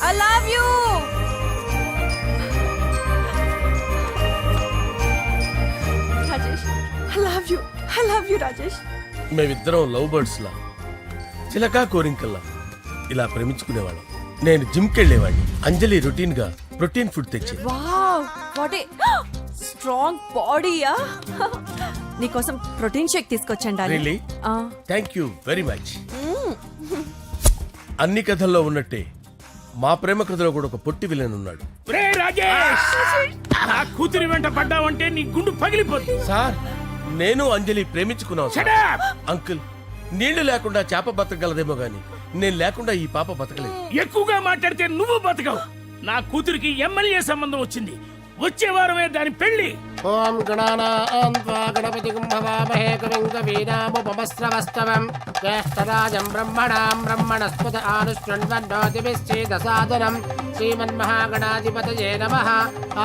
I love you. Rajesh I love you. I love you Rajesh. మేమిద్దరం love birds లా చిలకా కోరింకల్లా ఇలా ప్రేమించుకునేవాళ్ళం. నేను జిమ్ కెళ్ళేవాడిని, అంజలి రొటీన్ గా ప్రోటీన్ ఫుడ్ తెచ్చేది. వావ్ వాట్ ఏ స్ట్రాంగ్ బాడీయా. నీకోసం ప్రోటీన్ షేక్ తీసుకొచ్చండి. Really thank you very much. అన్ని కథల్లో ఉన్నట్టే మా ప్రేమ కథలో కూడా ఒక పొట్టి విలన్ ఉన్నాడు. కూతురి వెంట పడ్డావంటే నీ గుండు పగిలిపోతుంది. సార్ నేను అంజలి ప్రేమించుకున్నాను సార్. అంకుల్ నీళ్లు లేకుండా చేప బతకగలదేమో గాని నేను లేకుండా ఈ పాప బతకలేదు. ఎక్కువగా మాట్లాడితే నువ్వు బతకవు. నా కూతురికి ఎమ్మెల్యే సంబంధం వచ్చింది. వచ్చే వారమే దాని పెళ్లి. ఓం గణపతి కుంభవామహే కవిం కవీనాముపమస్రవస్తవం జ్యేష్ఠరాజం బ్రహ్మణాం బ్రహ్మణస్పత ఆనుష్ణ్వన్నోతిభిశ్చేదసాదనం శ్రీమన్మహాగణాధిపతయే నమః.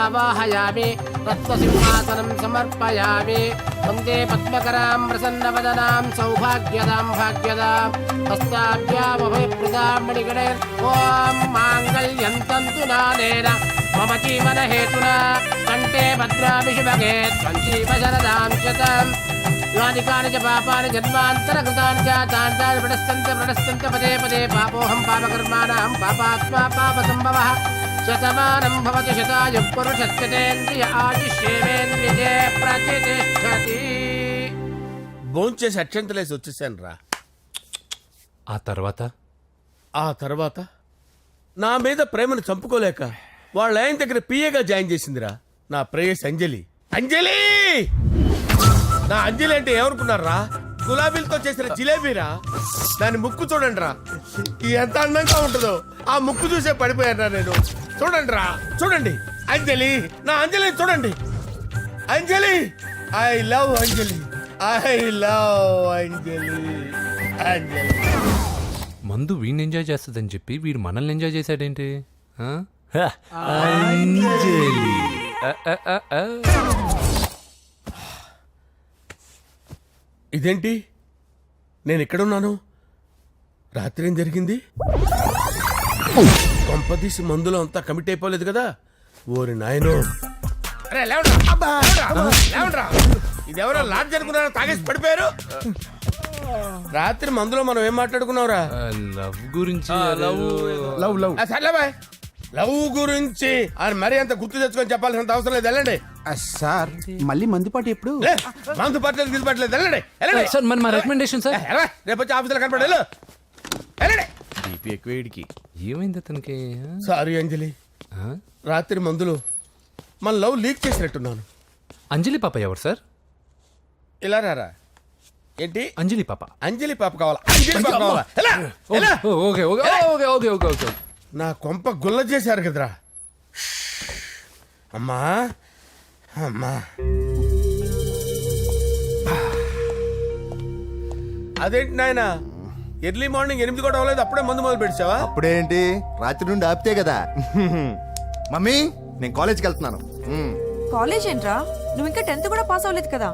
ఆవాహయామి తత్వసింహాసనం సమర్పయామి. వందే పద్మకరాం ప్రసన్నవదనాం సౌభాగ్యదాం భాగ్యదాం హస్తాభ్యామభయప్రదాం మణిగణే. ఓం మాంగళ్యం తంతు నానేన మమ జీవన హేతునా కంటే భద్రామి శుభగే త్వం జీవ శరదాం శతం. యాని చ పాపాని జన్మాంతరకృతాని చ తాని ప్రణశ్యంత పదే పదే పాపోహం పాపకర్మాణం పాపాత్మా పాపసంభవః. శతమానం భవతి శతాయుః పురుషస్యతేంద్రియ ఆయుష్యేవేంద్రియే ప్రతిష్ఠతి. భోంచేసి అక్షంతలేసి వచ్చేసాను రా. ఆ తర్వాత నా మీద ప్రేమను చంపుకోలేక వాళ్ళ ఆయన దగ్గర పిఏగా జాయిన్ చేసిందిరా నా ప్రేయస్ అంజలి. అంజలి నా అంజలి అంటే ఏమనుకున్నారా? గులాబీలతో చేసిన జిలేబీరా. దాని ముక్కు చూడండి రా, ఎంత అందంగా ఉంటుందో. ఆ ముక్కు చూసే పడిపోయారా నేను. చూడండి రా, చూడండి అంజలి, నా అంజలి చూడండి. Anjali I love Anjali, I love Anjali. Anjali మందు వీడిని ఎంజాయ్ చేస్తుందని చెప్పి వీడు మనల్ని ఎంజాయ్ చేశాడేంటి? ఇదేంటి నేను ఎక్కడున్నాను? రాత్రి ఏం జరిగింది? కొంపదీసి మందులో అంతా కమిట్ అయిపోలేదు కదా? ఓరి నాయనో, ఇదెవరో లాడ్జ్ అనుకున్నారో తాగేసి పడిపోయారు. రాత్రి మందులో మనం ఏం మాట్లాడుకున్నావురా? లవ్ గురించి. సర్లే బాయ్, లవ్ గురించి అని మరీ అంత గుర్తు తెచ్చుకొని చెప్పాల్సినంత అవసరం లేదు. వెళ్ళండి సార్. మళ్ళీ మందుపాటి ఎప్పుడు? మందు పట్టలేదు గిల్లు పట్టలేదు. వెళ్ళండి వెళ్ళండి సార్ మరి మా రికమెండేషన్ సార్. రేపు వచ్చి ఆఫీసులో కనపడి వెళ్ళు. వెళ్ళండి. ఏమైంది అతనికి? సారీ అంజలి, రాత్రి మందులో మన లవ్ లీక్ చేసినట్టున్నాను. అంజలి పాప ఎవరు సార్? ఇలా రారా. ఏంటి అంజలి పాప? అంజలి పాప కావాలా? అంజలి పాప కావాలా? Okay okay okay okay okay okay. నా కొంప గుల్ల చేశారు కదరా. అమ్మా అమ్మా, అదేంటి నాయన ఎర్లీ మార్నింగ్ 8 కూడా అవ్వలేదు, అప్పుడే మందు మొదలు పెట్టావా? అప్పుడేంటి, రాత్రి నుండి ఆపితే కదా. మమ్మీ నేను కాలేజ్కి వెళ్తున్నాను. కాలేజ్ ఏంట్రా, నువ్వు ఇంకా 10th కూడా పాస్ అవ్వలేదు కదా.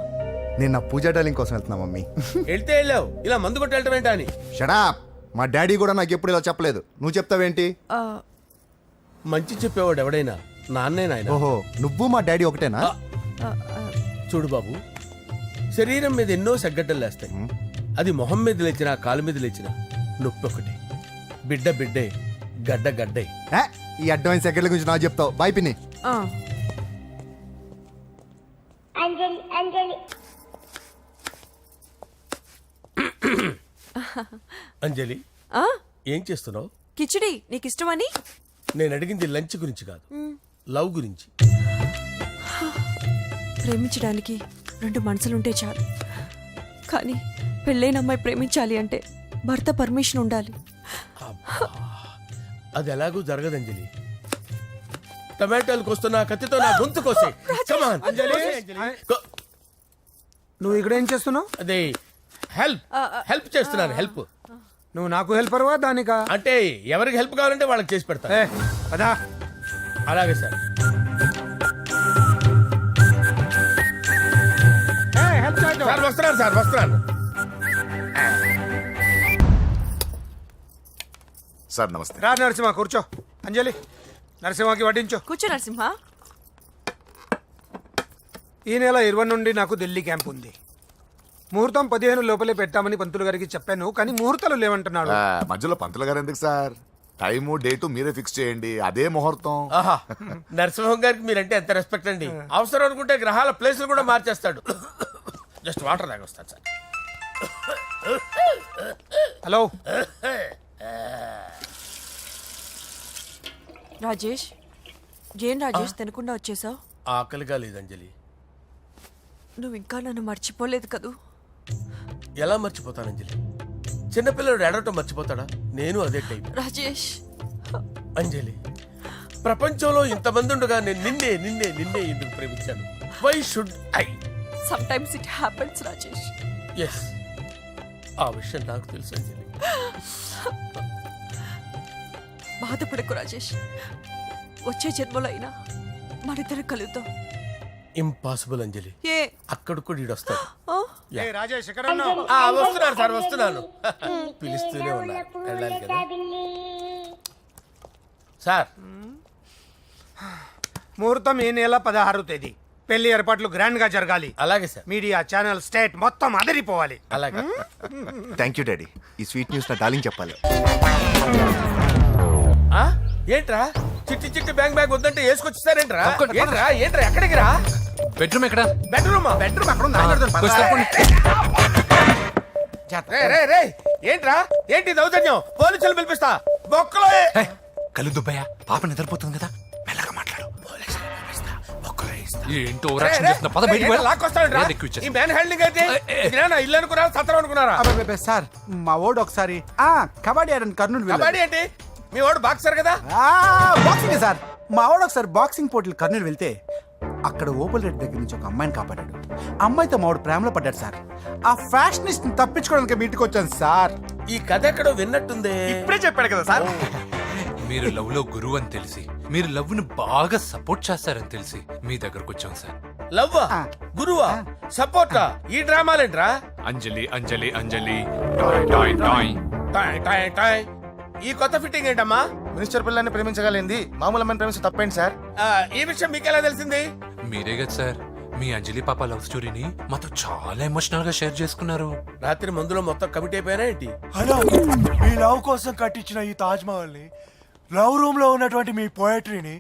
నేను నా పూజా డాలింగ్ కోసం వెళ్తున్నా మమ్మీ. వెళ్తే వెళ్ళావు, ఇలా మందు కొట్టి వెళ్ళటం ఏంటా అని. షడా, మా డాడీ కూడా నాకు ఎప్పుడు ఇలా చెప్పలేదు. నువ్వు చెప్తావేంటి? మంచి చెప్పేవాడు ఎవడైనా నాన్నే నాయన. ఓహో, నువ్వు మా డాడీ ఒకటేనా? చూడు బాబు, శరీరం మీద ఎన్నో సగ్గడ్డలు లేస్తాయి. అది మొహం మీద లేచినా కాలు మీద లేచినా నొప్పి ఒకటి. బిడ్డ బిడ్డే, గడ్డ గడ్డే. ఈ అడ్వాన్స్ సెకండ్ల గురించి నాకు చెప్తావు. బాయ్ పిన్ని. అంజలి ఏం చేస్తున్నావు? కిచిడి నీకు ఇష్టమని. నేను అడిగింది లంచ్ గురించి కాదు, లవ్ గురించి. ప్రేమించడానికి 2 మనసులుంటే చాలు, కానీ పెళ్ళైన అమ్మాయి ప్రేమించాలి అంటే భర్త పర్మిషన్ ఉండాలి. అది ఎలాగూ జరగదు అంజలి. టమాటాలకు వస్తున్న కత్తితో నా గొంతు కోసే. నువ్వు ఇక్కడ ఏం చేస్తున్నావు? అదే హెల్ప్ చేస్తున్నాను. హెల్ప్. నువ్వు నాకు హెల్పర్వా దానికా? అంటే ఎవరికి హెల్ప్ కావాలంటే వాళ్ళకి చేసి పెడతా. అదా అలాగే సార్. సార్ వస్తున్నాను, సార్ వస్తున్నాను. సార్ నమస్తే. రా నరసింహ కూర్చో. అంజలి నరసింహకి వడ్డించు. కూర్చో నరసింహ. ఈ నెల 20 నుండి నాకు ఢిల్లీ క్యాంప్ ఉంది. ముహూర్తం 15 లోపలే పెట్టామని పంతులు గారికి చెప్పాను, కానీ ముహూర్తాలు లేవంటున్నాడు. మధ్యలో పంతులు గారు ఎందుకు సార్? టైము డేటు మీరే ఫిక్స్ చేయండి, అదే ముహూర్తం. ఆహా నరసింహం గారికి మీరంటే ఎంత రెస్పెక్ట్ అండి. అవసరం అనుకుంటే గ్రహాల ప్లేసులు కూడా మార్చేస్తాడు. జస్ట్ వాటర్ తాగొస్తాను సార్. హలో రాజేష్, ఏం రాజేష్ తినకుండా వచ్చేసావు? ఆకలిగా లేదు అంజలి. నువ్వు ఇంకా నన్ను మర్చిపోలేదు కదూ? ఎలా మర్చిపోతాను అంజలి? చిన్నపిల్లడు ఏడవటం మర్చిపోతాడా? నేను అదే టైప్. రాజేష్, అంజలి, ప్రపంచంలో ఇంతమంది ఉండగా నేను నిన్నే నిన్నే నిన్నే ఎందుకు ప్రేమించాను? Why should I? Sometimes it happens Rajesh. Yes, ఆ విషయం నాకు తెలుసు అంజలి. బాధపడకు రాజేష్, వచ్చే జన్మలో అయినా మనిద్దరు కలుద్దాం. ఇంపాసిబుల్ అంజలి. ఏ అక్కడ కూడా ఈడొస్తాడు. ఆ? ఏ రాజేష్ ఎక్కడ ఉన్నావు? వస్తున్నాను సార్, వస్తున్నాను. పిలుస్తూనే ఉన్నారు, వెళ్ళాలి కదా సార్. ముహూర్తం ఈ నెల 16వ తేదీ. పెళ్లి ఏర్పాట్లు గ్రాండ్ గా జరగాలి. అలాగే సార్, మీడియా ఛానల్ స్టేట్ మొత్తం అదిరిపోవాలి. అలాగే. Thank you daddy. ఈ స్వీట్ న్యూస్ నా డార్లింగ్ చెప్పాలి. ఆ? ఏంట్రా చిట్టి చిట్టి బ్యాంక్ బ్యాగ్ వద్దంటే వేసుకొచ్చిస్తారేంట్రా? ఏంట్రా ఏంట్రా ఎక్కడికి రా? బెడ్రూమ్ ఎక్కడ? బెడ్రూమా? బెడ్రూమ్ అక్కడ ఉంది. కొంచెం తప్పండి. రే రే రే, ఏంట్రా ఏంటి దౌర్జన్యం? పోలీసులు పిలిపిస్తా. బొక్కలో హే, కళ్ళు దుబ్బయ్యా, పాప నిద్రపోతుంది కదా, మెల్లగా మాట్లాడు. ఏంటో ఓవరాక్షన్ చేస్తున్నా, పద బయటికి వెళ్ళు. లాక్కొస్తాడు. ఏది ఎక్కువ ఈ ఇచ్చేసి. మ్యాన్ హ్యాండింగ్ అయితే ఇదేనా ఇల్లు అనుకున్నారా, సత్రం అనుకున్నారా? అబ్బబ్బబ్బే సార్, మా ఓడు ఒకసారి కబడ్డీ ఆడని కర్నూలు వెళ్ళాడు. కబడ్డీ ఏంటి? మీ వాడు బాక్సర్ కదా? Boxing sir. మా ఓడు ఒకసారి బాక్సింగ్ పోటీలు కర్నూలు వెళ్తే అక్కడ ఓపెల్ రెడ్డి దగ్గర నుంచి ఒక అమ్మాయిని కాపాడాడు. అమ్మాయితో మా వాడు ప్రేమలో పడ్డాడు సార్. ఆ ఫ్యాషనిస్ట్ తప్పించుకోవడానికి మీ ఇంటికి వచ్చాను సార్. ఈ కథ ఎక్కడో విన్నట్టుంది. ఇప్పుడే చెప్పాడు కదా సార్. మీరు లవ్ లో గురువు అని తెలిసి, మీరు లవ్ ను బాగా సపోర్ట్ చేస్తారని తెలిసి మీ దగ్గరకు వచ్చాం సార్. లవ్వా, గురువా, సపోర్టా? ఈ డ్రామాలేంట్రా? అంజలి అంజలి అంజలి టాయ్ టాయ్ టాయ్. టాయ్ టాయ్ టాయ్. ఈ కొత్త ఫిట్టింగ్ ఏంటమ్మా? మినిస్టర్ పిల్లని ప్రేమించగలిగింది మామూలు అమ్మని ప్రేమించి తప్పేంటి సార్? ఈ విషయం మీకెలా తెలిసింది? మీరే కదా సార్ మీ అంజలి పాప లవ్ స్టోరీని మాతో చాలా ఎమోషనల్ గా షేర్ చేసుకున్నారు. రాత్రి మందులో మొత్తం కమిట్ అయిపోయినా ఏంటి? హలో, మీ లవ్ కోసం కట్టించిన ఈ తాజ్ మహల్ ని, లవ్ రూమ్ లో ఉన్నటువంటి మీ పోయట్రీని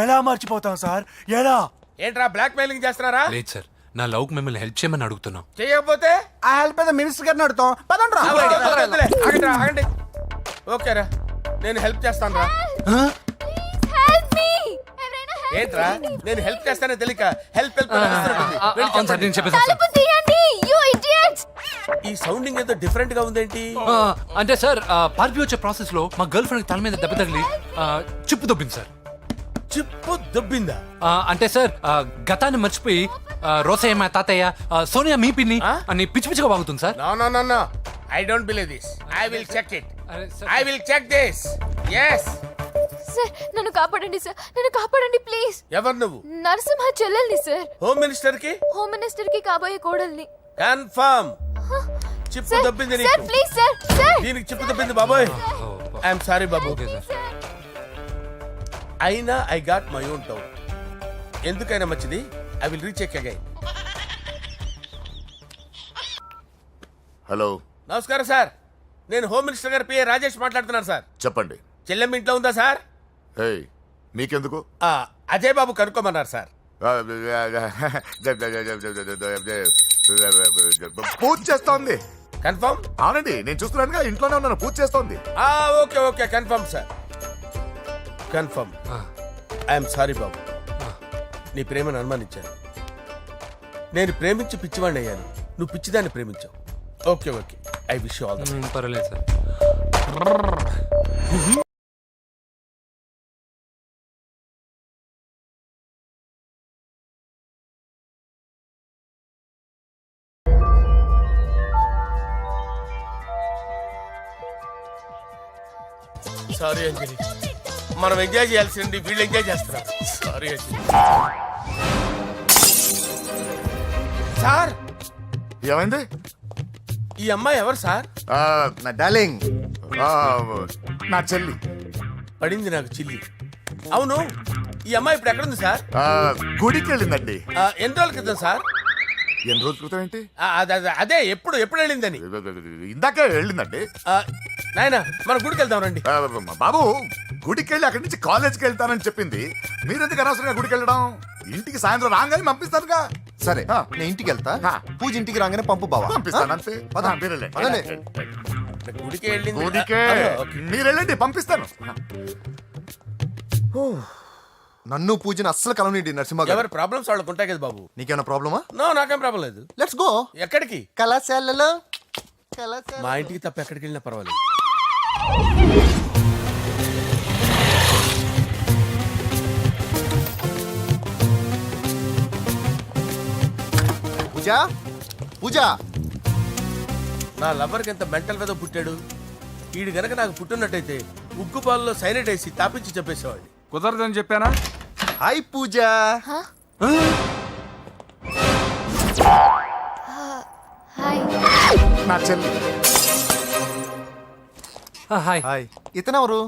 ఎలా మర్చిపోతాం సార్? ఎలా? ఏంట్రా బ్లాక్ మెయిలింగ్ చేస్తున్నారా? లేదు సార్, నా లవ్ కు మిమ్మల్ని హెల్ప్ చేయమని అడుగుతున్నాం. చేయకపోతే ఆ హెల్ప్ అయితే మినిస్టర్ గారిని అడుగుతాం. పదండి రా. వద్దులే, ఆగండి రా, ఆగండి. ఓకేరా, నేను హెల్ప్ చేస్తాను రా. ఏంట్రా నేను హెల్ప్ చేస్తానే తెలియక హెల్ప్ హెల్ప్ అవును సార్, నేను చెప్పేసాను సార్. ఈ సౌండింగ్ ఏదో డిఫరెంట్ గా ఉందేంటి? అంటే సార్, పార్టీ వచ్చే ప్రాసెస్ లో మా గర్ల్ ఫ్రెండ్ తల మీద దెబ్బ తగిలి చిప్పు దొబ్బింది సార్. చిప్పు దొబ్బిందా? అంటే సార్, గతాన్ని మర్చిపోయి రోసయ్య మా తాతయ్య, సోనియా మీ పిన్ని అని పిచ్చి పిచ్చిగా వాగుతుంది sir. No no no no, I don't believe this. I will check it. అరే sir, I will check this. yes. Sir నన్ను కాపాడండి సార్, నన్ను కాపాడండి ప్లీజ్. ఎవరు నువ్వు? నరసింహ చెల్లెల్ని సార్, హోమ్ మినిస్టర్ కి హోమ్ మినిస్టర్ కి కాబోయే కోడల్ని. కన్ఫర్మ్ చిప్పు సార్ దొబ్బింది సార్ నీకు. ప్లీజ్ సార్, సార్ దీనికి చిప్పు దొబ్బింది బాబోయ్. ఐఎమ్ సారీ బాబు. Okay sir. అయినా I got my own town. ఎందుకైనా మంచిది, I will recheck again. Hello, నమస్కారం సార్, నేను హోమ్ మినిస్టర్ గారి పిఏ రాజేష్ మాట్లాడుతున్నాను సార్. చెప్పండి. చెల్లెమ్మ ఇంట్లో ఉందా సార్? హే, మీకెందుకు? అజయ్ బాబు కనుక్కోమన్నారు సార్. పూజ చేస్తోంది. కన్ఫర్మ్? అవునండి, నేను చూస్తున్నానుగా, ఇంట్లోనే ఉన్నాను, పూజ చేస్తోంది. Okay okay, confirm sir, confirm. I'm sorry బాబు, నీ ప్రేమను అనుమానించాను. నేను ప్రేమించి పిచ్చివాడిని అయ్యాను, నువ్వు పిచ్చిదాన్ని ప్రేమించావు. Okay okay, I wish you all the best. పర్వాలేదు సార్. సారీ అంజలి, మనం ఎంజాయ్ చేయాల్సింది వీళ్ళు ఎంజాయ్ చేస్తున్నారు. సారీ అంజలి. సార్, ఏమైంది? ఈ అమ్మాయి ఎవరు సార్? నా డార్లింగ్ ఆ, నా చెల్లి పడింది నాకు చిల్లి. అవును, ఈ అమ్మాయి ఇప్పుడు ఎక్కడుంది సార్? ఆ, గుడికి వెళ్ళిందండి. ఎన్ని రోజుల క్రితం సార్? ఎన్ని రోజుల క్రితం ఏంటి? అదే ఎప్పుడు వెళ్ళిందని. ఇందాకే వెళ్ళిందండి. నాయనా మన గుడికి వెళ్దాం రండి. బాబు గుడికి వెళ్ళి అక్కడి నుంచి కాలేజ్కి వెళ్తానని చెప్పింది. మీరెందుకు అనవసరంగా గుడికి వెళ్ళడం? ఇంటికి సాయంత్రం రాగానే పంపిస్తానుగా. సరే నేను ఇంటికి వెళ్తా. పూజ ఇంటికి రాగానే పంపు బావా. పంపిస్తాను అంతే. పద. మీరు వెళ్ళండి. పదలే. గుడికి వెళ్ళింది. గుడికే మీరు వెళ్ళండి, పంపిస్తాను. నన్ను పూజని అస్సలు కలవనీయండి నరసింహ గారు. ఎవరి ప్రాబ్లమ్స్ వాళ్ళకు ఉంటాయి కదా బాబు. నీకేమైనా ప్రాబ్లమా? నో, నాకేం ప్రాబ్లం లేదు. Let's go. ఎక్కడికి? కళాశాలలో మా ఇంటికి తప్ప ఎక్కడికి వెళ్ళినా పర్వాలేదు. పూజ పూజ. నా లవర్కి ఎంత మెంటల్ మీద పుట్టాడు. వీడు గనక నాకు పుట్టినట్టయితే ఉగ్గు పాలలో సైనట్ వేసి తాపించి చెప్పేసేవాడిని. కుదరదని చెప్పానా? హాయ్ పూజ. హాయ్. నా చెల్లి. హాయ్. హాయ్. ఇతనెవరు?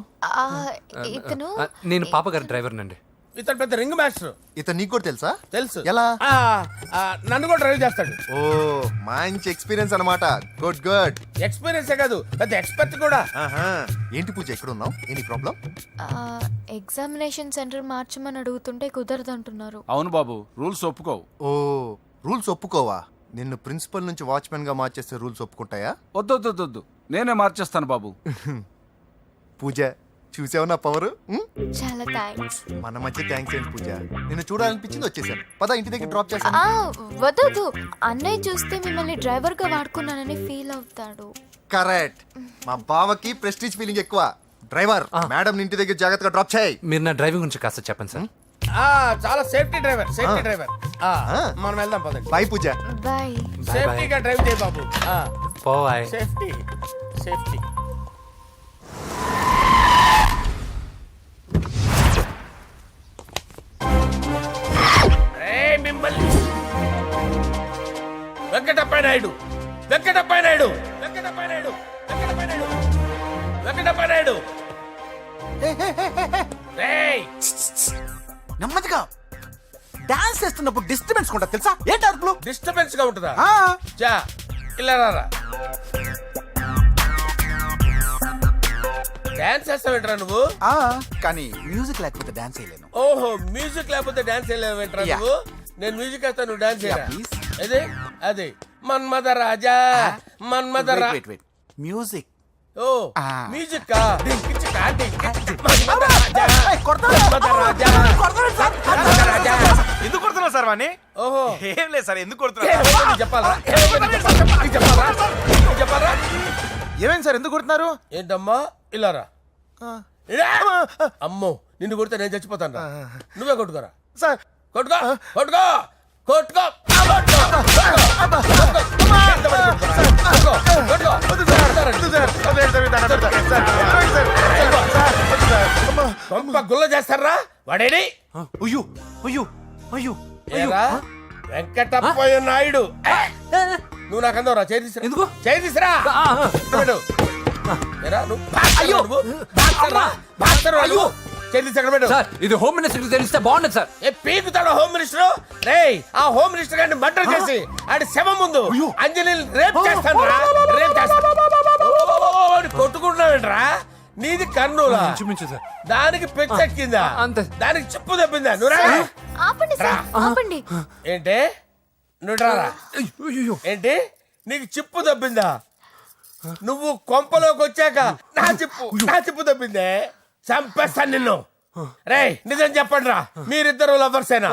ఇతను నేను పాప గారి డ్రైవర్ నండి. ఇతను పెద్ద రింగ్ మాస్టర్. ఇతను నీకు కూడా తెలుసా? తెలుసు. ఎలా? నన్ను కూడా డ్రైవ్ చేస్తాడు. ఓ మంచి ఎక్స్పీరియన్స్ అన్నమాట. Good good. ఎక్స్పీరియన్సే కాదు, పెద్ద ఎక్స్పర్ట్ కూడా. ఏంటి పూజ ఎక్కడ ఉన్నావు? Any problem? ఎగ్జామినేషన్ సెంటర్ మార్చమని అడుగుతుంటే కుదరదంటున్నారు. అవును బాబు, రూల్స్ ఒప్పుకోవు. ఓ రూల్స్ ఒప్పుకోవా? నిన్ను ప్రిన్సిపల్ నుంచి వాచ్మెన్ గా మార్చేస్తే రూల్స్ ఒప్పుకుంటాయా? వద్దు, నేనే మార్చేస్తాను బాబు. పూజ చూసావు నా పవర్? చాలా థ్యాంక్స్. మన మధ్య థ్యాంక్స్ ఏంటి పూజ. నిన్ను చూడాలనిపించింది వచ్చేసాను. పద ఇంటి దగ్గర డ్రాప్ చేస్తాను. వద్దు, అన్నయ్య చూస్తే మిమ్మల్ని డ్రైవర్ గా వాడుకున్నానని ఫీల్ అవుతాడు. కరెక్ట్. మా బావకి ప్రెస్టీజ్ ఫీలింగ్ ఎక్కువ. డ్రైవర్ మేడం ఇంటి దగ్గర జాగ్రత్తగా డ్రాప్ చేయి. మీరు నా డ్రైవింగ్ గురించి కాస్త చెప్పండి సార్. చాలా సేఫ్టీ డ్రైవర్. మనం వెళ్దాం పదండి. బాయ్ పూజ. బాయ్. సేఫ్టీగా డ్రైవ్ చేయి బాబు. పోవాయ్. సేఫ్టీ. మిమ్మల్ని వెంకటప్ప నాయుడు. నెమ్మదిగా డాన్స్ చేస్తున్నప్పుడు డిస్టర్బెన్స్ కూడా తెలుసా? ఏంటి అరుపులు? డిస్టర్బెన్స్ గా ఉంటుందా? చా ఇలా రారా. డాన్స్ చేస్తావేంట్రా నువ్వు? కానీ మ్యూజిక్ లేకపోతే డాన్స్ చేయలేను. ఓహో, మ్యూజిక్ లేకపోతే డాన్స్ చేయలేవేంట్రా నువ్వు? నేను మ్యూజిక్ వేస్తా, నువ్వు డాన్స్ చేయరా? అదే మన్మథ రాజా. మ్యూజిక్. ఓ మ్యూజిక్ కా? ఎందుకు కొడుతున్నా సార్ వాణ్ణి? ఓహో ఏం లేదు సార్, ఎందుకు కొడుతున్నా? చెప్పాలా? ఏమైంది సార్, ఎందుకు కొడుతున్నారు? ఏంటమ్మా ఇలా రా. అమ్మో, నిన్ను కొడితే నేను చచ్చిపోతాను. నువ్వే కొట్టుకోరా. సార్ కొట్టుకో. గుల్ల చేస్తారా వాడేడి? ఏరా వెంకటప్పయ్య నాయుడు. నువ్వు నాకు అందవరా? చేయి తీసురా. ఇది హోమ్ మినిస్టర్ తెలిస్తే బాగుండదు సార్. పీకుతాడు home minister. రేయ్, ఆ హోమ్ మినిస్టర్ గారిని మర్డర్ చేసి ఆడి శవం ముందు అంజలి రేప్ చేస్తాను. కొట్టుకుంటున్నావేంట్రా? నీది కర్నూలా? దానికి పెచ్చెక్కిందా? దానికి చెప్పు తప్పిందా? ఆపండి. ఏంటి నువ్వు రారా? ఏంటి నీకు చిప్పు తప్పిందా? నువ్వు కొంపలోకి వచ్చాక నా చిప్పు తప్పిందే. చంపేస్తాను నిన్ను. రేయ్, నిజం చెప్పండి రా, మీరిద్దరు లవర్సేనా?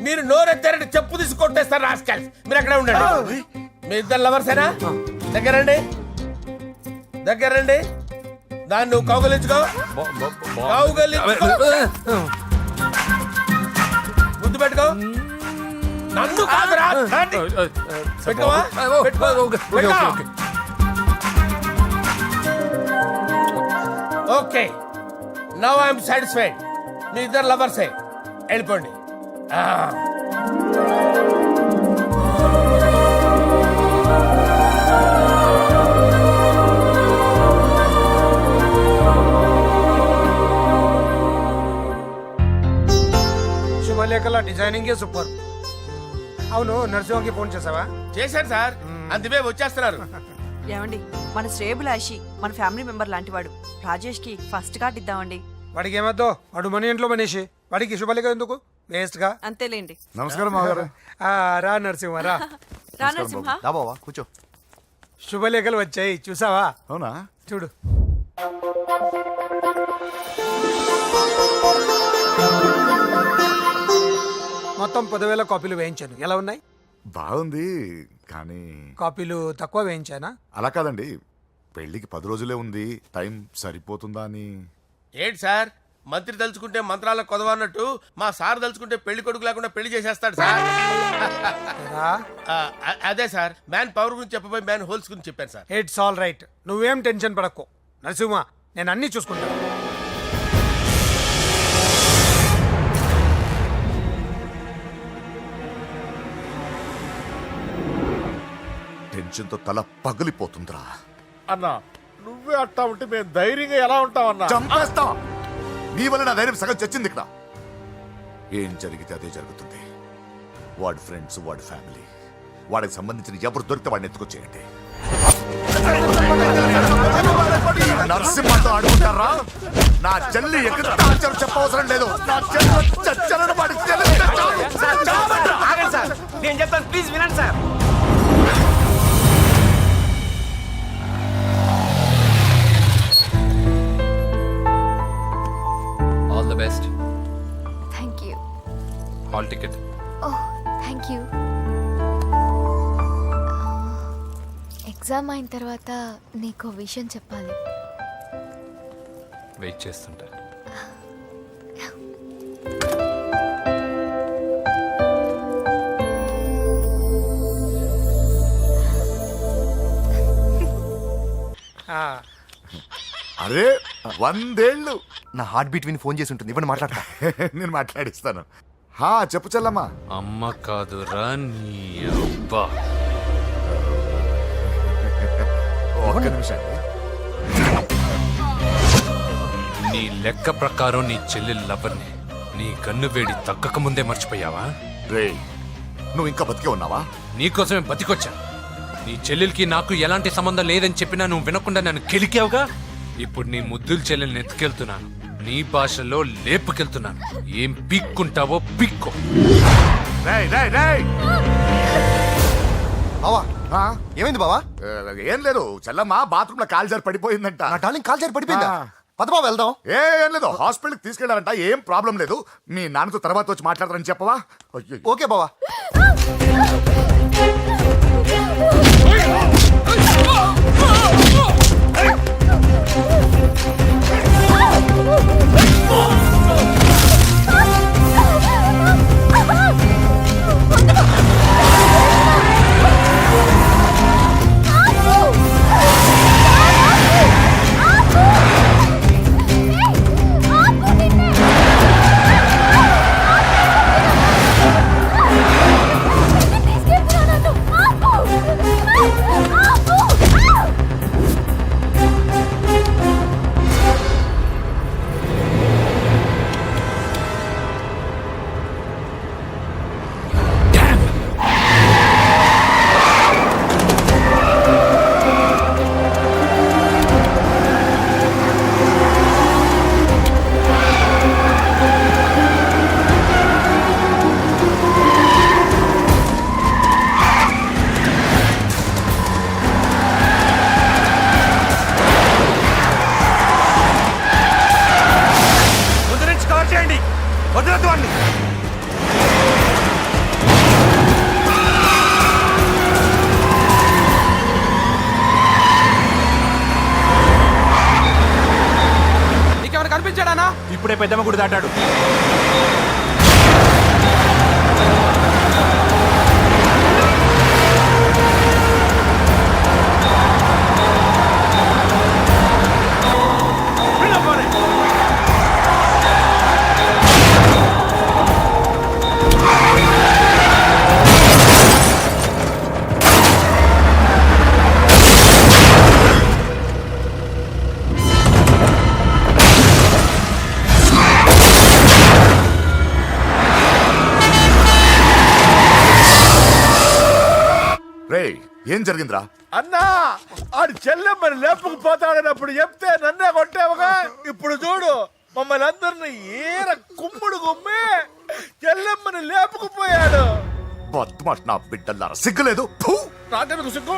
మీరు నోరెత్తారంటే చెప్పు తీసి కొట్టేస్తారు రాస్కల్స్. మీరు అక్కడే ఉండండి. మీ ఇద్దరు లవర్సేనా? దగ్గరండి. దాన్ని నువ్వు కౌగలించుకో. ముద్దు పెట్టుకో. నన్ను కాదురా. పెట్టుకోవా? Okay, now I'm satisfied. మీ ఇద్దరు లవర్సే, వెళ్ళిపోండి. అసలు డిజైనింగే సూపర్. అవును, నరసింహకి ఫోన్ చేసావా? చేశాను సార్, అందువే వచ్చేస్తున్నారు. ఏమండి, మన శ్రేయబులాషి మన ఫ్యామిలీ మెంబర్ లాంటి వాడు. రాజేష్ కి ఫస్ట్ కార్డ్ ఇద్దామండి. వాడికి ఏమద్దో, వాడు మన ఇంట్లో మనిషి, వాడికి శుభలేఖ ఎందుకు వేస్ట్ గా. అంతేలేండి. నమస్కారం మామగారు. రా నరసింహ రా. రా నరసింహ. దా బావా కూర్చో. శుభలేఖలు వచ్చాయి చూసావా? అవునా? చూడు. మొత్తం 10,000 కాపీలు వేయించాను. ఎలా ఉన్నాయి? బాగుంది, కానీ కాపీలు తక్కువ వేయించానా? అలా కాదండి, పెళ్లికి 10 రోజులే ఉంది, టైం సరిపోతుందా అని. ఏంటి సార్, మంత్రి తలుచుకుంటే మంత్రాలకు కొదవన్నట్టు మా సార్ తలుచుకుంటే పెళ్లి కొడుకు లేకుండా పెళ్లి చేసేస్తాడు సార్. రా. అదే సార్, మ్యాన్ పవర్ గురించి చెప్పబోయి మ్యాన్ హోల్స్ గురించి చెప్పాను సార్. ఇట్స్ ఆల్ రైట్, నువ్వేం టెన్షన్ పడకు నరసింహ, నేను అన్ని చూసుకుంటాను. టెన్షన్తో తల పగిలిపోతుందిరా. అన్నా నువ్వే అట్టా ఉంటే మేము ధైర్యంగా ఎలా ఉంటామన్నా? చంపేస్తాం. నీ వల్ల నా ధైర్యం సగం చచ్చింది ఇక్కడ. ఏం జరిగితే అదే జరుగుతుంది. వాడి ఫ్రెండ్స్, వాడి ఫ్యామిలీ, వాడికి సంబంధించిన ఎవరు దొరికితే వాడిని ఎత్తుకొచ్చేయండి. నరసింహతో అడుగుతారా? నా చెల్లి ఎక్కడ చెప్పవసరం లేదు. నా చెల్లి చచ్చలను వాడికి తెలిస్తే చాలు. నేను చెప్తాను, ప్లీజ్ వినండి sir. All the best. Thank you. Hall ticket. Oh thank you. Exam అయిన తర్వాత నీకు విషయం చెప్పాలి. వెయిట్ చేస్తుంటా. అరే 100 ఏళ్ళు. నా హార్ట్ బీట్ విని ఫోన్ చేసి ఉంటుంది, ఇవ్వండి మాట్లాడతా. నేను మాట్లాడిస్తాను. చెప్పు చెల్లమ్మా. అమ్మ కాదురా నీ అబ్బా. ఒక్క నిమిషం. నీ లెక్క ప్రకారం నీ చెల్లి లవర్ని నీ కన్ను వేడి తగ్గక ముందే మర్చిపోయావా? రే, నువ్వు ఇంకా బతికే ఉన్నావా? నీకోసమే బతికొచ్చా. నీ చెల్లెలకి నాకు ఎలాంటి సంబంధం లేదని చెప్పినా నువ్వు వినకుండా నన్ను కెలికావుగా. ఇప్పుడు నీ ముద్దుల చెల్లెల్ని ఎత్తుకెళ్తున్నాను, నీ భాషలో లేపుకెళ్తున్నాను. ఏం పిక్కుంటావో పిక్కో. రేయ్ రేయ్ రేయ్. బావా ఏమైంది బావా? ఏం లేదు, చెల్లమ్మ బాత్రూమ్ లో కాలు జారి పడిపోయిందంట. నా డార్లింగ్ కాల్ చేరి పడిపోయిందా? పద బావ వెళ్దాం. ఏం లేదు, హాస్పిటల్కి తీసుకెళ్ళారంట. ఏం ప్రాబ్లం లేదు. మీ నాన్నతో తర్వాత వచ్చి మాట్లాడతారని చెప్పవా? అయ్యో. ఓకే బావా. ఇప్పుడే పెద్దమ్మ గుడి దాటాడు. ఏం జరిగిందిరా? అన్నా ఆడి చెల్లెమ్మని లేపుకుపోతాడన్నప్పుడు చెప్తే నన్నే కొట్టావుగా. ఇప్పుడు చూడు మమ్మల్ని అందరిని ఏర కుమ్ముడు గుమ్మి చెల్లెమ్మని లేపుకుపోయాడు. బద్మాష్ నా బిడ్డల్లారా, సిగ్గులేదు? ఫు! నాకెందుకు సిగ్గు?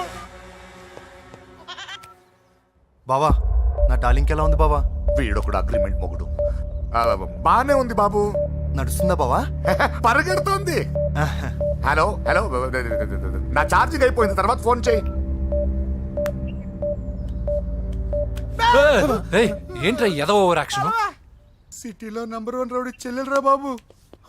బావా నా డార్లింగ్ ఎలా ఉంది బావా? వీడొకడు అగ్రిమెంట్ మొగుడు. బానే ఉంది బాబు. నడుస్తుందా బావా? పరిగెడుతోంది. హలో హలో, నా ఛార్జింగ్ అయిపోయింది, తర్వాత ఫోన్ చేయి. ఏంట్రా ఏదో ఓవర్ యాక్షన్? సిటీలో నంబర్ 1 రౌడీ చెల్లెలరా బాబు.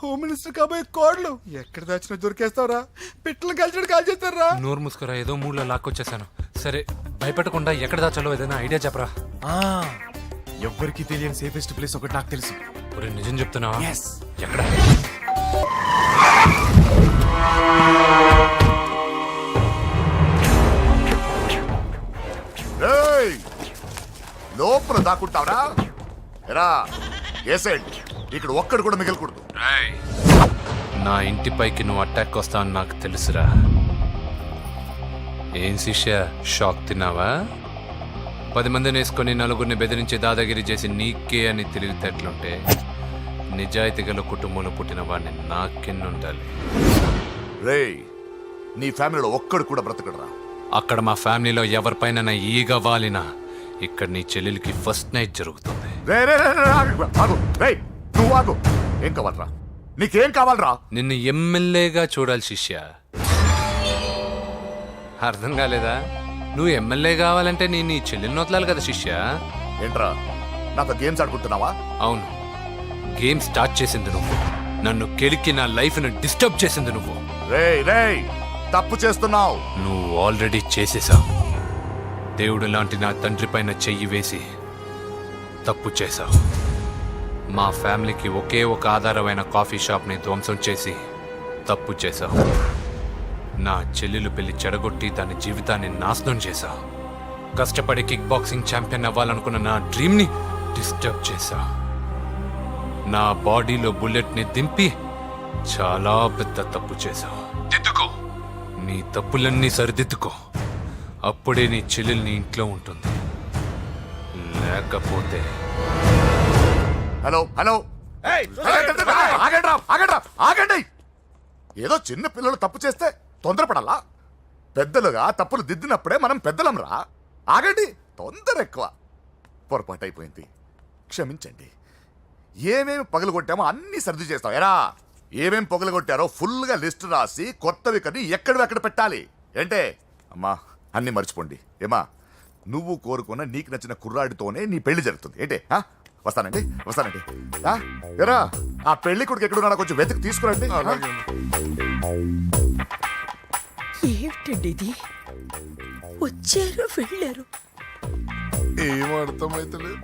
హోమ్ మినిస్టర్ కాబోయే కోడలు ఎక్కడ దాచిన దొరికేస్తావరా? పిట్టలు కలిసి కాల్ చేస్తారా? నోరు మూసుకురా, ఏదో మూడ్లో లాక్కొచ్చేసాను. సరే భయపెట్టకుండా ఎక్కడ దాచాలో ఏదైనా ఐడియా చెప్పరా. ఎవ్వరికి తెలియని సేఫెస్ట్ ప్లేస్ ఒకటి నాకు తెలుసు. ఒరే నిజం చెప్తున్నావా? ఎక్కడ? ఏయ్! లోపల దాక్కుంటావరా? ఎరా ఏసేయండి, ఇక్కడ ఒక్కడు కూడా మిగలకూడదు. నా ఇంటిపైకి నువ్వు అటాక్ వస్తావని నాకు తెలుసురా. ఏం శిష్య, షాక్ తిన్నావా? 10 మందిని వేసుకొని నలుగురిని బెదిరించి దాదాగిరి చేసి నీకే అని తెలివితేటలుంటే నిజాయితీ గల కుటుంబంలో పుట్టిన వాడిని నాకెన్నుండాలి. రేయ్, నీ ఫ్యామిలీలో ఒక్కడు కూడా బ్రతకడరా? అక్కడ మా ఫ్యామిలీలో ఎవరిపైన ఈగ వాలినా ఇక్కడ నీ చెల్లెలికి ఫస్ట్ నైట్ జరుగుతుంది. నువ్వు ఆగు. ఏం కావాలరా? నీకేం కావాలరా? నిన్ను ఎమ్మెల్యేగా చూడాలి శిష్య. అర్థం కాలేదా? నువ్వు ఎమ్మెల్యే కావాలంటే నేను నీ చెల్లెల్ని వదలాలి కదా శిష్య. ఏంట్రా నాతో గేమ్స్ ఆడుకుంటున్నావా? అవును, గేమ్ స్టార్ట్ చేసింది నువ్వు. నన్ను కెలికి నా లైఫ్ను డిస్టర్బ్ చేసింది నువ్వు. రేయ్ రేయ్, తప్పు చేస్తున్నావు. నువ్వు ఆల్రెడీ చేసేసావు. దేవుడు లాంటి నా తండ్రి పైన చెయ్యి వేసి తప్పు చేశావు. మా ఫ్యామిలీకి ఒకే ఒక ఆధారమైన కాఫీ షాప్ని ధ్వంసం చేసి తప్పు చేశావు. నా చెల్లెలు పెళ్లి చెడగొట్టి దాని జీవితాన్ని నాశనం చేశావు. కష్టపడి కిక్ బాక్సింగ్ ఛాంపియన్ అవ్వాలనుకున్న నా డ్రీమ్ని డిస్టర్బ్ చేశావు. నా బాడీలో బుల్లెట్ని దింపి చాలా పెద్ద తప్పు చేశావు. దిద్దుకో, నీ తప్పులన్నీ సరిదిద్దుకో. అప్పుడే నీ చెల్లెలు నీ ఇంట్లో ఉంటుంది. లేకపోతే హలో హలో, ఆగండి. ఏదో చిన్న పిల్లలు తప్పు చేస్తే తొందరపడాలా? పెద్దలుగా తప్పులు దిద్దినప్పుడే మనం పెద్దలంరా. ఆగండి, తొందర ఎక్కువ. పొరపాటు అయిపోయింది, క్షమించండి. ఏమేమి పగలగొట్టామో అన్ని సర్ది చేస్తాం. ఎరా ఏమేం పగలగొట్టారో ఫుల్గా లిస్ట్ రాసి కొత్తవి కని ఎక్కడ పెట్టాలి. ఏంటే అమ్మా, అన్ని మర్చిపోండి. ఏమా, నువ్వు కోరుకున్న నీకు నచ్చిన కుర్రాడితోనే నీ పెళ్లి జరుగుతుంది. ఏంటే వస్తానండి. ఎరా ఆ పెళ్లి కొడుకు ఎక్కడున్నా కొంచెం వెతికి తీసుకురండి. ఏమిటండి ఇది? వచ్చారు వెళ్ళారు. ఏం అర్థమైతలేదు.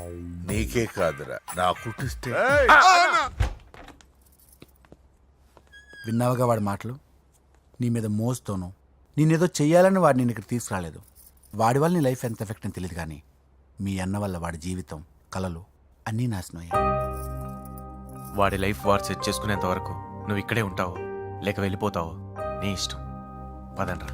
నీకే కాదురా, నా కుట్టిస్తే. విన్నావుగా వాడి మాటలు? నీ మీద మోస్తోను నేనేదో చెయ్యాలని వాడిని నేను ఇక్కడ తీసుకురాలేదు. వాడి వల్ల నీ లైఫ్ ఎంత ఎఫెక్ట్ అని తెలియదు, కానీ మీ అన్న వల్ల వాడి జీవితం, కలలు అన్నీ నాశనం అయ్యాయి. వాడి లైఫ్ వాడు సెట్ చేసుకునేంత వరకు నువ్వు ఇక్కడే ఉంటావు, లేక వెళ్ళిపోతావు, నీ ఇష్టం. పదండ్రా.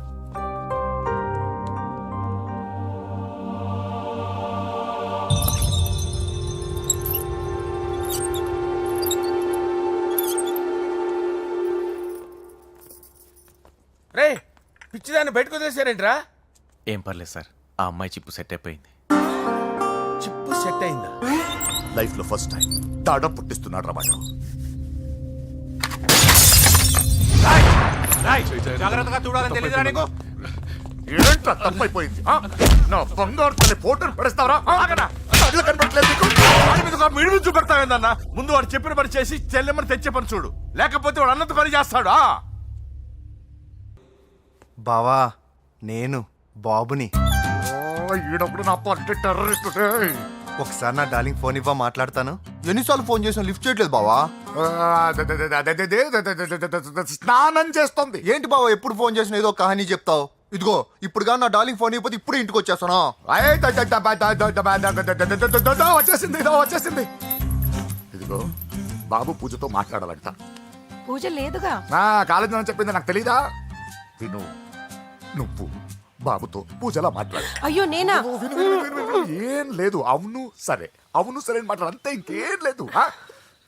రే పిచ్చిదాన్ని బయటకు వదిలేశారేంట్రా? ఏం పర్లేదు సార్, ఆ అమ్మాయి చిప్పు సెట్ అయిపోయింది. చిప్పు సెట్ అయిందా? లైఫ్ లో ఫస్ట్ టైం తాడ పుట్టిస్తున్నాడు రా వాడు. జాగ్రత్తగా చూడాలని తెలియదురా నీకు? ఏంట్రా తప్పైపోయింది? నా బంగారు తల్లి ఫోటోలు పడేస్తావరా? కళ్ళు కనపడట్లేదు నీకు? వాడి మీద ఒక మిడిమి చూపెడతావేందన్న? ముందు వాడు చెప్పిన పని చేసి చెల్లెమ్మని తెచ్చే పని చూడు, లేకపోతే వాడు అన్నంత పని చేస్తాడు. బావా నేను బాబుని. ఈడప్పుడు నా పట్టి టెర్రరిస్ట్. ఒకసారి నా డార్లింగ్ ఫోన్ ఇవ్వ, మాట్లాడతాను. ఎన్నిసార్లు ఫోన్ చేసినా లిఫ్ట్ చేయట్లేదు బావా. స్నానం చేస్తుంది. ఏంటి బావా ఎప్పుడు ఫోన్ చేసినా ఏదో కహానీ చెప్తావు? ఇదిగో ఇప్పుడు నా డార్లింగ్ ఫోన్ ఇవ్వకపోతే ఇప్పుడు ఇంటికి వచ్చేస్తాను. వచ్చేసింది. ఇదిగో బాబు పూజతో మాట్లాడాలంట. పూజ లేదుగా. కాలేజీ అని చెప్పింది నాకు తెలీదా? విను, నువ్వు బాబుతో పూజలా మాట్లాడు. అయ్యో నేనా? ఓ, విను, విను, విను, విను, విను. ఏం లేదు. అవును సరే అని మాట్లాడు, అంతే, ఇంకేం లేదు. ఆ?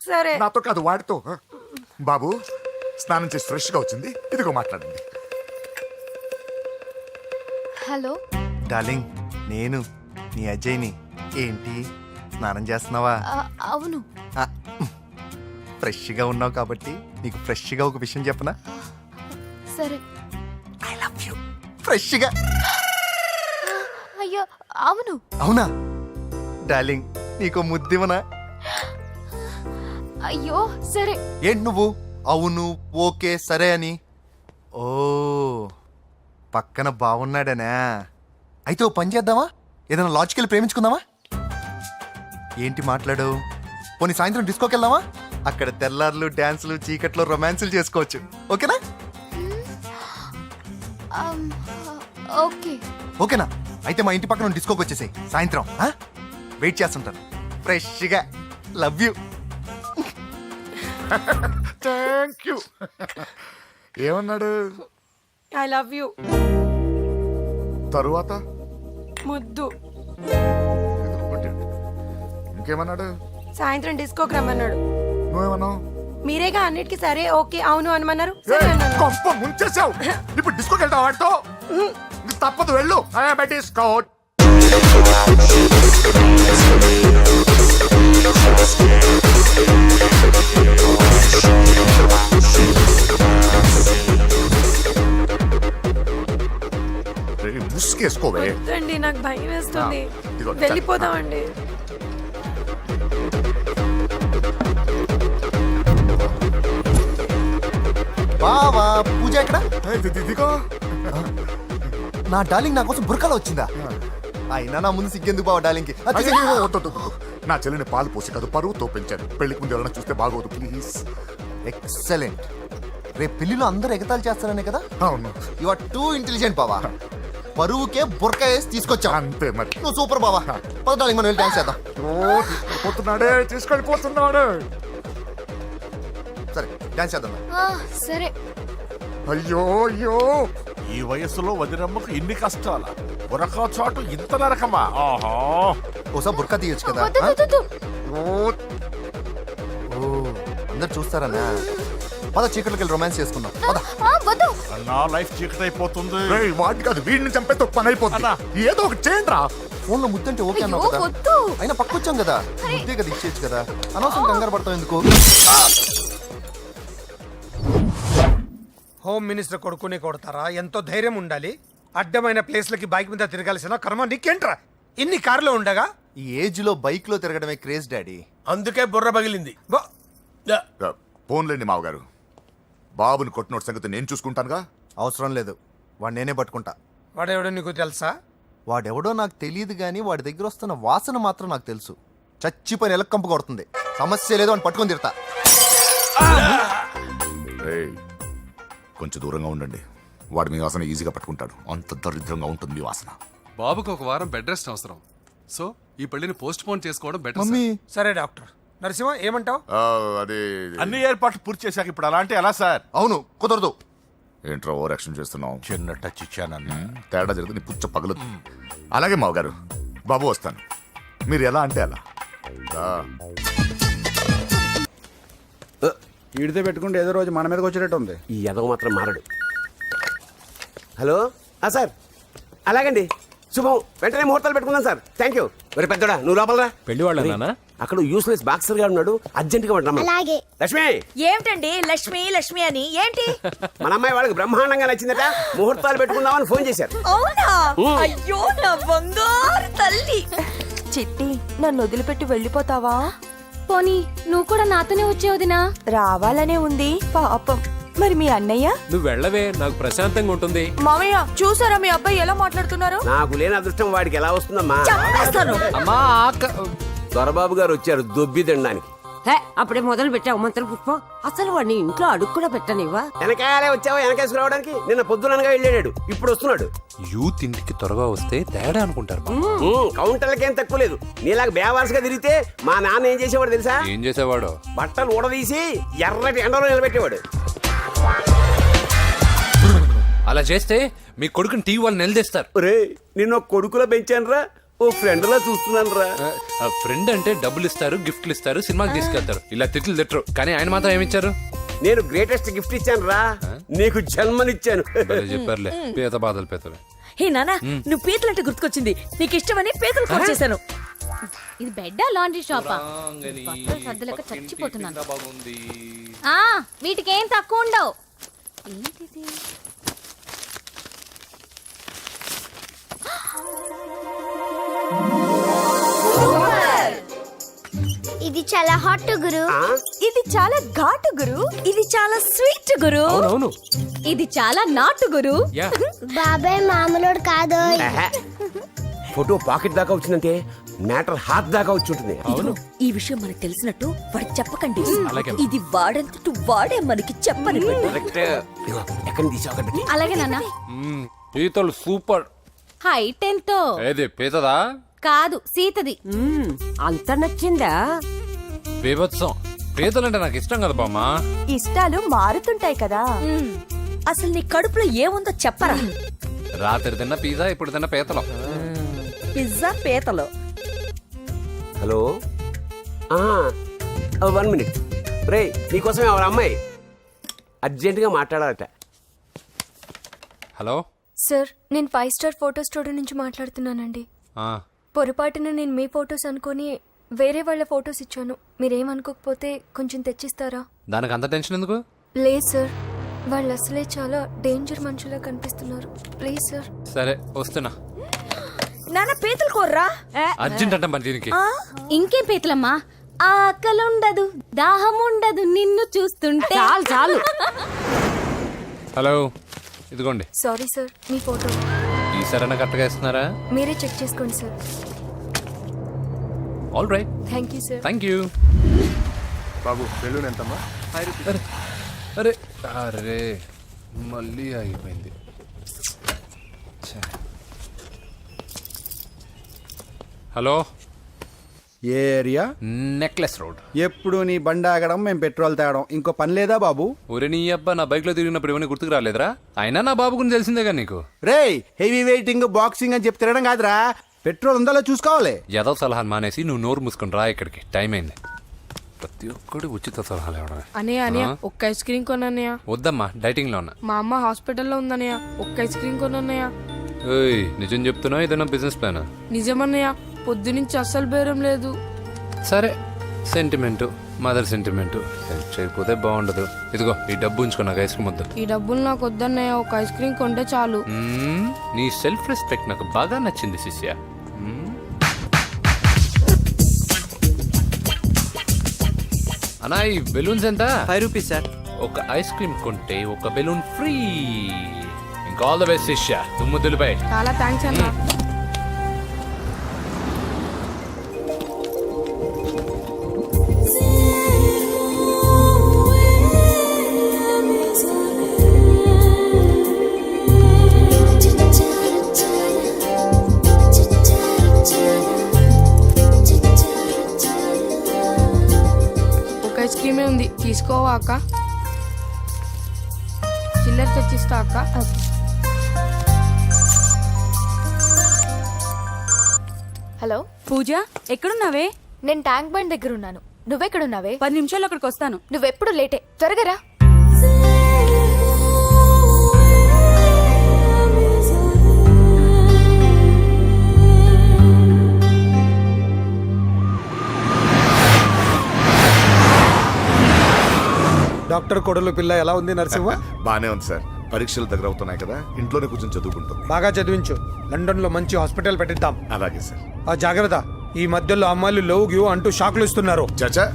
సరే. నాతో కాదు, వాడితో. ఆ? బాబు స్నానం చేసి ఫ్రెష్ గా వచ్చింది, ఇదిగో మాట్లాడండి. హలో డార్లింగ్, నేను నీ అజయ్ని. ఏంటి స్నానం చేస్తున్నావా? అవును. ఫ్రెష్గా ఉన్నావు కాబట్టి నీకు ఫ్రెష్గా ఒక విషయం చెప్పనా? సరే. I love you. ఫ్రెష్గా. అయ్యో అవును. అవునా డార్లింగ్, నీకు ముద్దివనా? అయ్యో సరే. ఏంటి నువ్వు అవును ఓకే సరే అని? ఓ పక్కన బాగున్నాడనా? అయితే ఓ పని చేద్దామా? ఏదైనా లాజికల్ ప్రేమించుకుందామా? ఏంటి మాట్లాడు? పోనీ సాయంత్రం డిస్కోకి వెళ్దామా? అక్కడ తెల్లార్లు డాన్సులు చీకట్లో రొమాన్సులు చేసుకోవచ్చు. ఓకేనా? ఓకే. ఓకేనా? అయితే మా ఇంటి పక్కన డిస్కోకి వచ్చేసాయి సాయంత్రం. వెయిట్ చేస్తుంటాను ఫ్రెష్గా. Love you. Thank you. ఏమన్నాడు? I love you. తరువాత ముద్దు. ఇంకేమన్నాడు? సాయంత్రం డిస్కోకి రమ్మన్నాడు. నువ్వేమన్నావు? మీరేగా అన్నిటికీ సరే ఓకే అవును అనమన్నారు. కొంప ముంచేసావు. ఇప్పుడు డిస్కోకి వెళ్తావు వాడితో? తప్పదు, వెళ్ళు. డిస్కో. ముసుకేసుకోవే. వద్దండి, నాకు భయం వేస్తుంది. ఇదిగో, వెళ్ళిపోదామండి. బావా పూజ ఎక్కడ? ఇదిగో. నా డార్లింగ్ నా కోసం బుర్కలో వచ్చిందా? అయినా నా ముందు సిగ్గెందుకు బావా డార్లింగ్కి? అయ్యో, వద్దు, వద్దు, వద్దు. నా చెల్లిని పాలు పోసి కాదు పరువుతో పెంచాను. పెళ్లికి ముందు ఎవరైనా చూస్తే బాగోదు ప్లీజ్. ఎక్సలెంట్. రేపు పెళ్లిలో అందరూ ఎగతాళి చేస్తారనే కదా? అవును. యు ఆర్ టూ ఇంటెలిజెంట్ బావా. పరువుకే బుర్క వేసి తీసుకొచ్చా. అంతే మరి. నువ్వు సూపర్ బావా. పద డార్లింగ్, మనం వెళ్ళి డాన్స్ చేద్దాం. తీసుకెళ్ళిపోతున్నాడే. సరే డాన్స్ చేద్దాం. సరే. అయ్యో అయ్యో, ఈ వయస్సులో వదినమ్మకు ఇన్ని కష్టాలా? బురకా చాటు ఇంత నరకమా? ఆహా, ఓసారి బుర్కా తీయొచ్చు కదా? వద్దు, వద్దు, వద్దు. ఓ అందరు చూస్తారనా? పద చీకట్లోకి వెళ్ళి రొమాన్స్ చేసుకుందాం. పద. వద్దు. నా లైఫ్ చీకటైపోతుంది. వాటి కాదు, వీడిని చంపేతో పని అయిపోతుంది. ఏదో ఒకటి చేయండి రా. ఫోన్ లో ముద్దంటే ఓకే అన్నావు అయ్యో, కదా? వద్దు. అయినా పక్కొచ్చాం కదా, ముద్దే కదా ఇచ్చేయచ్చు కదా. అనవసరం కంగారు పడతావు ఎందుకు? హోమ్ మినిస్టర్ కొడుకునే కొడతారా? ఎంతో ధైర్యం ఉండాలి. అడ్డమైన ప్లేస్లకి బైక్ మీద తిరగాల్సిన కర్మ నీకేంట్రా? ఇన్ని కార్లో ఉండగా ఈ ఏజ్ లో బైక్ లో తిరగడమే క్రేజ్ డాడీ. అందుకే బుర్ర పగిలింది. ఫోన్లేండి మావగారు, బాబుని కొట్టినోటి సంగతి నేను చూసుకుంటానుగా. అవసరం లేదు, వాడు నేనే పట్టుకుంటా. వాడెవడో నీకు తెలుసా? వాడెవడో నాకు తెలియదు కానీ వాడి దగ్గర వస్తున్న వాసన మాత్రం నాకు తెలుసు. చచ్చిపోయిన ఎలక కంపు కొడుతుంది. సమస్య లేదు అని పట్టుకొని తిడతా. కొంచెం దూరంగా ఉండండి. వాడు మీ వాసన ఈజీగా పట్టుకుంటాడు. అంత దరిద్రంగా ఉంటుంది మీ వాసన. బాబుకు ఒక వారం బెడ్ రెస్ట్ అవసరం. సో ఈ పెళ్లిని పోస్ట్ పోన్ చేసుకోవడం బెటర్. మమ్మీ సరే డాక్టర్. నరసింహ ఏమంటావు? అదే అన్ని ఏర్పాట్లు పూర్తి చేశాక ఇప్పుడు అలాంటి ఎలా సార్? అవును కుదరదు. ఏంట్రా ఓవర్ యాక్షన్ చేస్తున్నావు? చిన్న టచ్ ఇచ్చానన్నా. తేడా జరిగితే నీ పుచ్చ పగలు. అలాగే మావగారు, బాబు వస్తాను. మీరు ఎలా అంటే అలా. ఈడితే పెట్టుకుంటే ఏదో రోజు మన మీదకి వచ్చేటట్టు ఉంది. ఈ ఎదవ మాత్రం మారడు. హలో సార్, అలాగండి, శుభం. వెంటనే ముహూర్తాలు పెట్టుకుందాం సార్. Thank you. మరి పెద్దోడా నువ్వు లోపలరా. పెళ్లి వాళ్ళ అక్కడ యూస్లెస్ బాక్సర్ గా ఉన్నాడు, అర్జెంట్ గా రమ్మని. అలాగే. లక్ష్మి, ఏమిటండి లక్ష్మి లక్ష్మి అని? ఏంటి? మన అమ్మాయి వాళ్ళకి బ్రహ్మాండంగా నచ్చిందట, ముహూర్తాలు పెట్టుకుందామని ఫోన్ చేశారు. అవునా? అయ్యో నా బంగారు తల్లి. చిట్టి, నన్ను వదిలిపెట్టి వెళ్ళిపోతావా? పోనీ నువ్వు కూడా నాతోనే వచ్చేవదినా? రావాలనే ఉంది పాపం. మరి మీ అన్నయ్య? నువ్వు వెళ్ళవే, నాకు ప్రశాంతంగా ఉంటుంది. మామయ్య చూసారా మీ అబ్బాయి ఎలా మాట్లాడుతున్నారు? నాకు లేని అదృష్టం వాడికి ఎలా వస్తుందమ్మా? చంపేస్తాను. అమ్మా దొరబాబు గారు వచ్చారు దొబ్బి తినడానికి. అప్పుడే మొదలు పెట్టావు మంత్ర పుష్పం. అసలు వాడిని ఇంట్లో అడుగు కూడా పెట్టనివా? వెనకాలే వచ్చావా? వెనకేసుకురావడానికి నిన్న పొద్దుననగా వెళ్ళాడు, ఇప్పుడు వస్తున్నాడు. యూత్ ఇంటికి త్వరగా వస్తే తేడా అనుకుంటారు. కౌంటర్లకేం తక్కువ లేదు. నీలాగా బేవారసుగా తిరిగితే మా నాన్న ఏం చేసేవాడు తెలుసా? ఏం చేసేవాడు? బట్టలు ఊడదీసి ఎర్రటి ఎండలో నిలబెట్టేవాడు. అలా చేస్తే మీ కొడుకుని టీవీ వాళ్ళు నిలదీస్తారు. రే నిన్న కొడుకులో పెంచాను రా, ఓ ఫ్రెండ్ లా చూస్తున్నాను రా. ఫ్రెండ్ అంటే డబ్బులు ఇస్తారు, గిఫ్ట్లు ఇస్తారు, సినిమాకి తీసుకెళ్తారు, ఇలా తిట్లు తిట్టరు. కానీ ఆయన మాత్రం ఏమిచ్చారు? నేను గ్రేటెస్ట్ గిఫ్ట్ ఇచ్చాను రా, నీకు జన్మనిచ్చాను. చెప్పారులే, పీత బాధలు పీతలు. హే నానా, నువ్వు పీతలంటే గుర్తుకొచ్చింది. నీకు ఇష్టమని పీతలు కాల్ చేశాను. ఇది బెడ్డా లాండ్రీ షాపా? సర్దులేక చచ్చిపోతున్నాను. వీటికి ఏం తక్కువ ఉండవు. ఏంటిది? ఇది చాలా హాట్ గురు. ఇది చాలా ఘాటు గురు. ఇది చాలా స్వీట్ గురు. అవును, ఇది చాలా నాటు గురు. బాబాయ్ మామూలుడు కాదు. ఫోటో పాకెట్ దాకా వచ్చిందంటే మ్యాటర్ హాత్ దాకా వచ్చి ఉంటుంది. ఈ విషయం మనకు తెలిసినట్టు వాడికి చెప్పకండి. అలాగే. ఇది వాడంతటూ వాడే మనకి చెప్పని. ఎక్కడ తీసావు? అలాగే నాన్న. పీతలు సూపర్. హైట్ ఎంతో? ఏది పీతదా? కాదు, సీతది. అంత నచ్చిందా? బీభత్సం. పీతలంటే నాకు ఇష్టం కదా బామ్మ. ఇష్టాలు మారుతుంటాయి కదా. అసలు నీ కడుపులో ఏముందో చెప్పరా. రాత్రి తిన్న పిజ్జా, ఇప్పుడు తిన్న పీతలు. పిజ్జా పీతలు. హలో, 1 minute రే, నీకోసం ఎవరు అమ్మాయి అర్జెంటుగా మాట్లాడాలట. హలో సార్, నేను 5 స్టార్ ఫోటో స్టూడియో నుంచి మాట్లాడుతున్నానండి. పొరపాటున నేను మీ ఫొటోస్ అనుకొని వేరే వాళ్ళ ఫొటోస్ ఇచ్చాను. మీరేమనుకోకపోతే కొంచెం తెచ్చిస్తారా? దానికి అంత టెన్షన్ ఎందుకు? లేదు సార్, వాళ్ళు అసలే చాలా డేంజర్ మనుషులా కనిపిస్తున్నారు. Please sir. సరే వస్తున్నా. నాన్న పీతలు కోర్రా. అర్జెంట్ అంట మరి దీనికి. ఇంకేం పీతలమ్మా, ఆకలుండదు, దాహం ఉండదు నిన్ను చూస్తుంటే. చాలు చాలు. హలో, ఇదిగోండి. సారీ సార్, మీ ఫోటో. ఈసారైనా కరెక్ట్గా ఇస్తున్నారా? మీరే చెక్ చేసుకోండి sir. All right, thank you sir. Thank you. Babu balloon ఎంతమ్మా? అరే అరే, మళ్ళీ ఆగిపోయింది. హలో, ఏ ఏరియా? Necklace road. ఎప్పుడు నీ బండి ఆగడం, మేము పెట్రోల్ తేవడం, ఇంకో పని లేదా బాబు? ఒరే నీ అబ్బా, నా బైక్ లో తిరిగినప్పుడు ఇవన్నీ గుర్తుకు రాలేదురా? అయినా నా బాబు గురించి తెలిసిందేగా నీకు. రేయ్, హెవీ వెయిటింగ్ బాక్సింగ్ అని చెప్పి తిరగడం కాదురా, పెట్రోల్ ఉందో చూసుకోవాలి. ఏదో సలహాలు మానేసి నువ్వు నోరు మూసుకొని రా ఇక్కడికి. టైం అయింది. ప్రతి ఒక్కడు ఉచిత సలహాలు ఇవ్వడమే. అన్నయ్య ఒక్క ఐస్ క్రీమ్ కొనన్నయ్య. వద్దమ్మా, డైటింగ్ లో ఉన్నా. మా అమ్మ హాస్పిటల్లో ఉందన్నయ్య, ఒక్క ఐస్ క్రీమ్ కొనన్నయ్య. ఏయ్, నిజం చెప్తున్నా? ఏదైనా బిజినెస్ ప్లానా? నిజమన్నయ్య, పొద్దునుంచి అస్సలు బేరం లేదు. సరే, సెంటిమెంటు, మదర్ సెంటిమెంటు. హెల్ప్ చేయకపోతే బాగుండదు. ఇదిగో ఈ డబ్బు ఉంచుకో, నాకు ఐస్ క్రీమ్ వద్దు. ఈ డబ్బులు నాకు వద్దన్నయ్య, ఒక ఐస్ క్రీమ్ కొంటే చాలు. నీ సెల్ఫ్ రెస్పెక్ట్ నాకు బాగా నచ్చింది శిష్య. అన్నా, ఈ బెలూన్స్ ఎంత? 5 రూపీస్ సార్. ఒక ఐస్ క్రీమ్ కొంటే ఒక బెలూన్ ఫ్రీ. ఇంకా ఆల్ ద బెస్ట్ శిష్య, తుమ్ము దులిపై. చాలా థ్యాంక్స్ అన్న. ఐస్ క్రీమే ఉంది, తీసుకోవా అక్క? చిల్లర తెచ్చిస్తా అక్క. హలో పూజ, ఎక్కడున్నావే? నేను ట్యాంక్ బండ్ దగ్గర ఉన్నాను. నువ్వెక్కడున్నావే? 10 నిమిషాలు అక్కడికి వస్తాను. నువ్వెప్పుడు లేటే, త్వరగా రా. డాక్టర్ కొడలు పిల్ల ఎలా ఉంది నరసింహ? బానే ఉంది సార్, పరీక్షలు దగ్గర అవుతున్నాయి కదా, ఇంట్లోనే కూర్చొని చదువుకుంటాం. బాగా చదివించు, లండన్ లో మంచి హాస్పిటల్ పెట్టిద్దాం. అలాగే సార్. ఆ జాగ్రత్త, ఈ మధ్యలో అమ్మాయిలు లవ్ గివ్ అంటూ షాక్లు ఇస్తున్నారు. చచ్చా,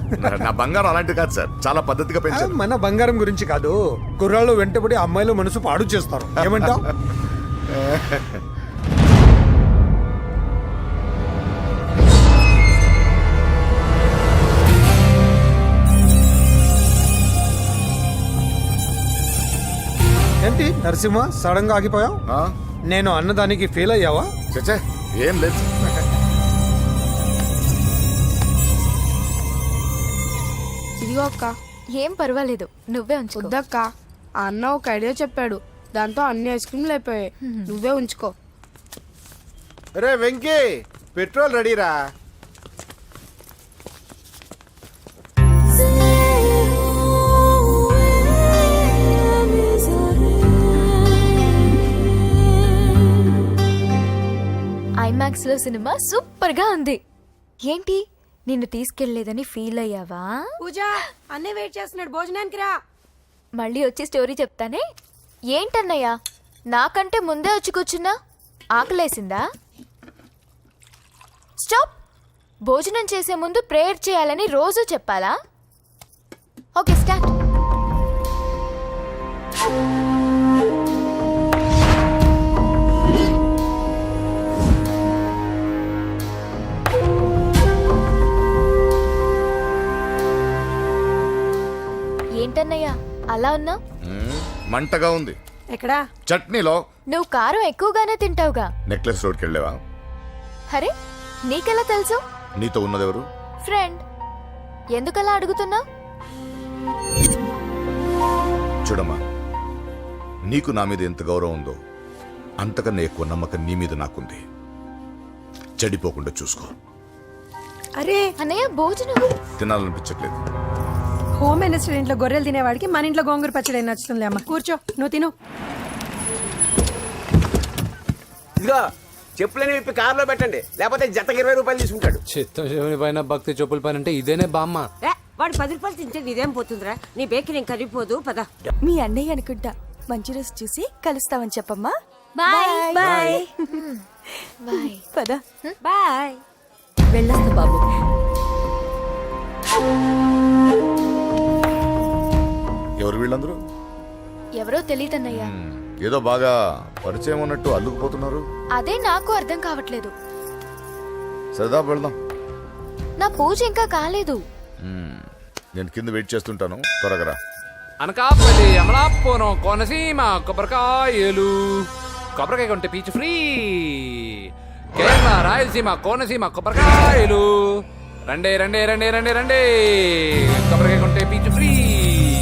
నా బంగారం అలాంటి కాదు సార్, చాలా పద్ధతిగా పెంచారు. మన బంగారం గురించి కాదు, కుర్రాళ్ళు వెంటబడి అమ్మాయిలు మనసు పాడు చేస్తారు. ఏమంటావు? ఏంటి నరసింహ, సడన్ గా ఆగిపోయావు? నేను అన్నదానికి ఫీల్ అయ్యావా? చచ్చా, ఏం లేదు. ఇదిగో అక్క. ఏం పర్వాలేదు, నువ్వే ఉంచు. వద్దక్క, ఆ అన్న ఒక ఐడియా చెప్పాడు. దాంతో అన్ని ఐస్ క్రీమ్లు అయిపోయాయి నువ్వే ఉంచుకో. రే వెంకీ పెట్రోల్ రెడీరా. ఐమాక్స్ లో సినిమా సూపర్ గా ఉంది. ఏంటి నిన్ను తీసుకెళ్లేదని ఫీల్ అయ్యావా? పూజ అన్నీ వెయిట్ చేస్తున్నాడు, భోజనానికి రా. మళ్ళీ వచ్చి స్టోరీ చెప్తానే. ఏంటన్నయ్యా నాకంటే ముందే వచ్చి కూర్చున్నా? ఆకలేసిందా? స్టాప్. భోజనం చేసే ముందు ప్రేయర్ చేయాలని రోజు చెప్పాలా? Okay start. ఏంటన్నయ్యా అలా ఉన్నావు? మంటగా ఉంది. ఎక్కడా? చట్నీలో. నువ్వు కారం ఎక్కువగానే తింటావుగా. నెక్లెస్ రోడ్కి వెళ్ళావా? అరే నీకెలా తెలుసు? నీతో ఉన్నదెవరు? ఫ్రెండ్. ఎందుకలా అడుగుతున్నావు? చూడమ్మా, నీకు నా మీద ఎంత గౌరవం ఉందో అంతకన్నా ఎక్కువ నమ్మకం నీ మీద నాకుంది. చెడిపోకుండా చూసుకో. అరే అన్నయ్య భోజనం తినాలనిపించట్లేదు. హోమ్ మినిస్టర్ ఇంట్లో గొర్రెలు తినేవాడికి మన ఇంట్లో గోంగూర పచ్చడి నచ్చుతుంది అమ్మ. కూర్చో, నువ్వు తిను. ఇదిగో చెప్పులని విప్పి కారులో పెట్టండి, లేకపోతే జతకి 20 రూపాయలు తీసుకుంటాడు. చిత్తం శివుని పైన భక్తి చెప్పుల పైన అంటే ఇదేనే బామ్మ. వాడు 10 రూపాయలు తింటే నీదేం పోతుందిరా? నీ బేకి నేను కరిగిపోదు పద. మీ అన్నయ్య అనుకుంటా. మంచి రోజు చూసి కలుస్తామని చెప్పమ్మా. Bye bye bye. పద. బాయ్. వెళ్ళొస్తా బాబు. ఎవరు వీళ్ళందరూ? ఎవరో తెలియదన్నయ్యా. ఏదో బాగా పరిచయం ఉన్నట్టు అల్లుకుపోతున్నారు. అదే నాకు అర్థం కావట్లేదు. సరదా వెళ్దాం. నా పూజ ఇంకా కాలేదు. నేను కింద వెయిట్ చేస్తుంటాను, త్వరగా రా. అనకాపల్లి, అమలాపురం, కోనసీమ కొబ్బరికాయలు. కొబ్బరికాయ కొంటే పీచు ఫ్రీ. కేరళ, రాయలసీమ, కోనసీమ కొబ్బరికాయలు. రండి రండి రండి రండి రండి. కొబ్బరికాయ కొంటే పీచు ఫ్రీ.